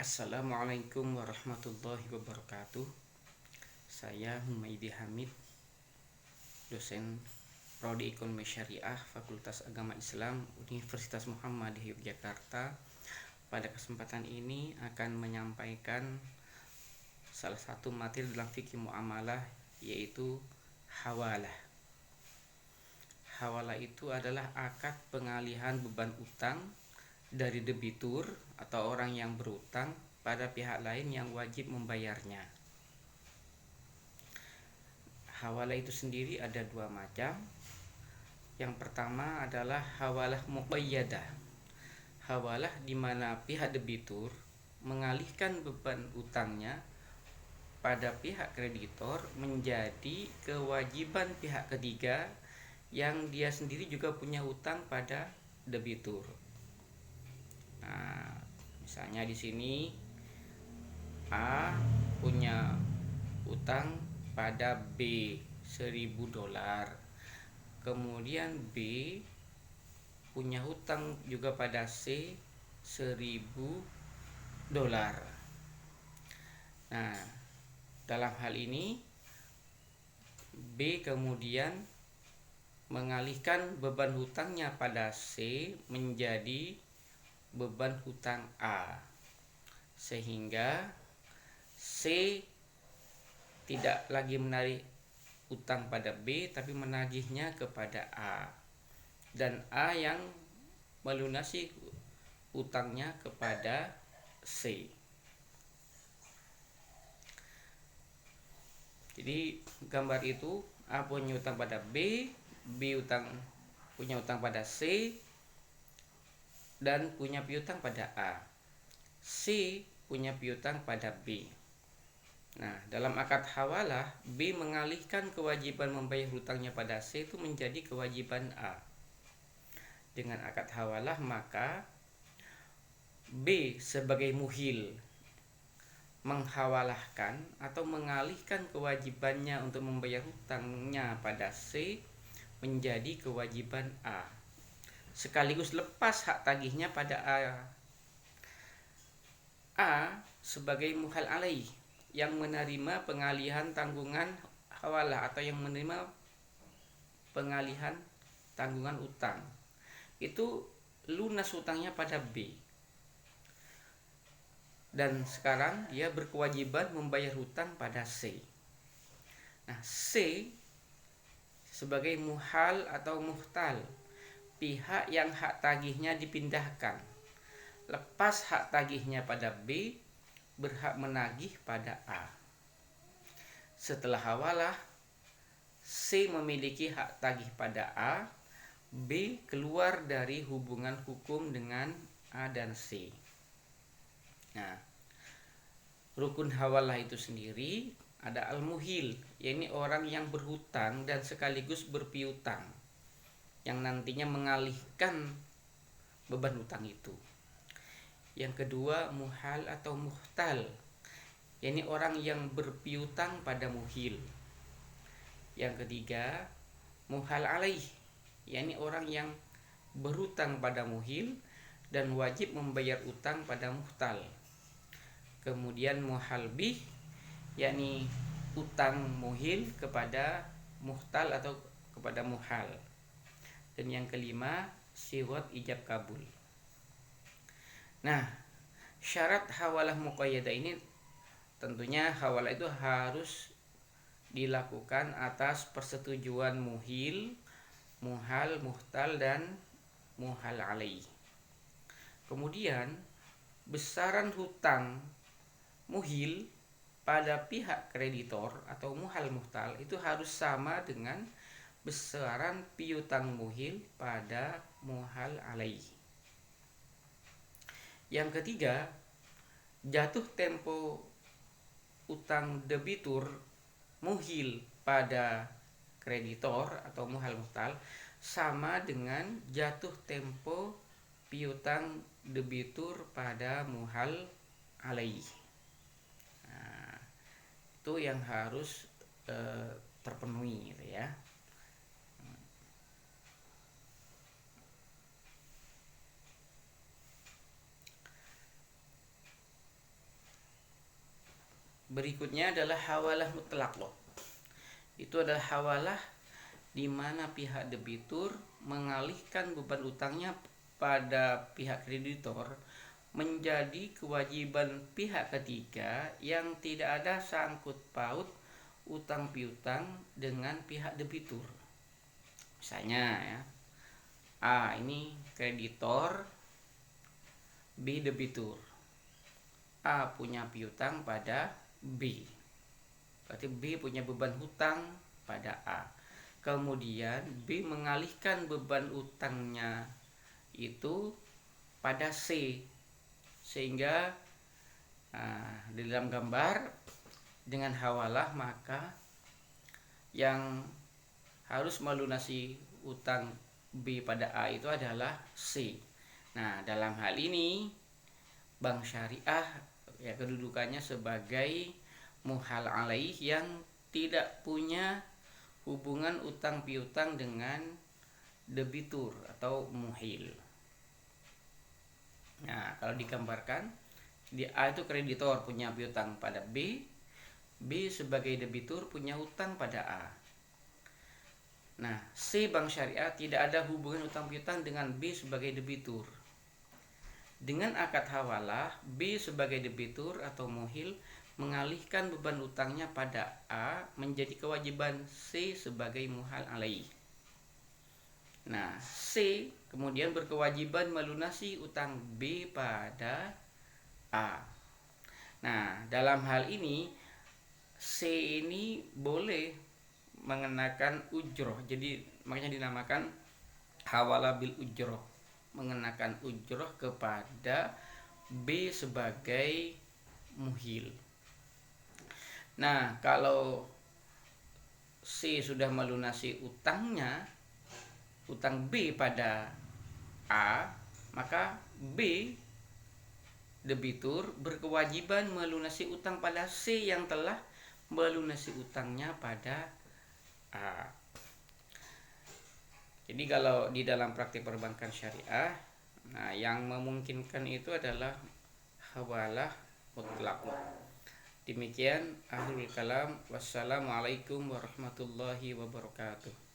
Assalamualaikum warahmatullahi wabarakatuh. Saya Humaydi Hamid, dosen Prodi Ekonomi Syariah Fakultas Agama Islam Universitas Muhammadiyah Yogyakarta. Pada kesempatan ini akan menyampaikan salah satu materi dalam fikih muamalah, yaitu hawalah. Hawalah itu adalah akad pengalihan beban utang dari debitur atau orang yang berutang pada pihak lain yang wajib membayarnya. Hawalah itu sendiri ada dua macam. Yang pertama adalah hawalah muqayyadah. Hawalah di mana pihak debitur mengalihkan beban utangnya pada pihak kreditor menjadi kewajiban pihak ketiga yang dia sendiri juga punya utang pada debitur. Nah, misalnya di sini A punya utang pada B $1.000. Kemudian B punya hutang juga pada C $1.000. Nah, dalam hal ini B kemudian mengalihkan beban hutangnya pada C menjadi beban hutang A, sehingga C tidak lagi menarik utang pada B tapi menagihnya kepada A, dan A yang melunasi utangnya kepada C. Jadi gambar itu A punya utang pada B, B punya utang pada C, dan punya piutang pada A. C punya piutang pada B. Nah, dalam akad hawalah, B mengalihkan kewajiban membayar hutangnya pada C itu menjadi kewajiban A. Dengan akad hawalah, maka B sebagai muhil menghawalahkan atau mengalihkan kewajibannya untuk membayar hutangnya pada C menjadi kewajiban A, sekaligus lepas hak tagihnya pada A. A sebagai muhal alaih yang menerima pengalihan tanggungan hawalah atau yang menerima pengalihan tanggungan utang, itu lunas utangnya pada B, dan sekarang dia berkewajiban membayar hutang pada C. Nah, C sebagai muhal atau muhtal, pihak yang hak tagihnya dipindahkan, lepas hak tagihnya pada B, berhak menagih pada A. Setelah hawalah, C memiliki hak tagih pada A, B keluar dari hubungan hukum dengan A dan C. Nah, rukun hawalah itu sendiri ada al-muhil, yakni orang yang berhutang dan sekaligus berpiutang, yang nantinya mengalihkan beban hutang itu. Yang kedua, muhal atau muhtal, yakni orang yang berpiutang pada muhil. Yang ketiga, muhal alaih, yakni orang yang berhutang pada muhil dan wajib membayar utang pada muhtal. Kemudian muhal bih, yakni utang muhil kepada muhtal atau kepada muhal. Dan yang kelima, siwat ijab kabul. Nah, syarat hawalah muqayyadah ini tentunya hawalah itu harus dilakukan atas persetujuan muhil, muhal, muhtal, dan muhal alaih. Kemudian besaran hutang muhil pada pihak kreditor atau muhal muhtal itu harus sama dengan besaran piutang muhil pada muhal alaih. Yang ketiga, jatuh tempo utang debitur muhil pada kreditor atau muhal muhtal sama dengan jatuh tempo piutang debitur pada muhal alaih. Nah, itu yang harus terpenuhi gitu ya. Berikutnya adalah hawalah mutlak loh. Itu adalah hawalah di mana pihak debitur mengalihkan beban utangnya pada pihak kreditor menjadi kewajiban pihak ketiga yang tidak ada sangkut paut utang piutang dengan pihak debitur. Misalnya ya, A ini kreditor, B debitur. A punya piutang pada B. Berarti B punya beban hutang pada A. Kemudian B mengalihkan beban utangnya itu pada C, sehingga di dalam gambar dengan hawalah maka yang harus melunasi utang B pada A itu adalah C. Nah, dalam hal ini bank syariah ya kedudukannya sebagai muhal alaih yang tidak punya hubungan utang piutang dengan debitur atau muhil. Nah, kalau digambarkan di A itu kreditor punya piutang pada B, B sebagai debitur punya hutang pada A. Nah, C bank syariah tidak ada hubungan utang piutang dengan B sebagai debitur. Dengan akad hawalah, B sebagai debitur atau muhil mengalihkan beban utangnya pada A menjadi kewajiban C sebagai muhal alaih. Nah, C kemudian berkewajiban melunasi utang B pada A. Nah, dalam hal ini C ini boleh mengenakan ujroh. Jadi makanya dinamakan hawalah bil ujroh, mengenakan ujroh kepada B sebagai muhil. Nah, kalau C sudah melunasi utangnya, utang B pada A, maka B debitur berkewajiban melunasi utang pada C yang telah melunasi utangnya pada A. Jadi kalau di dalam praktik perbankan syariah, nah yang memungkinkan itu adalah hawalah mutlak. Demikian ahlul kalam. Wassalamualaikum warahmatullahi wabarakatuh.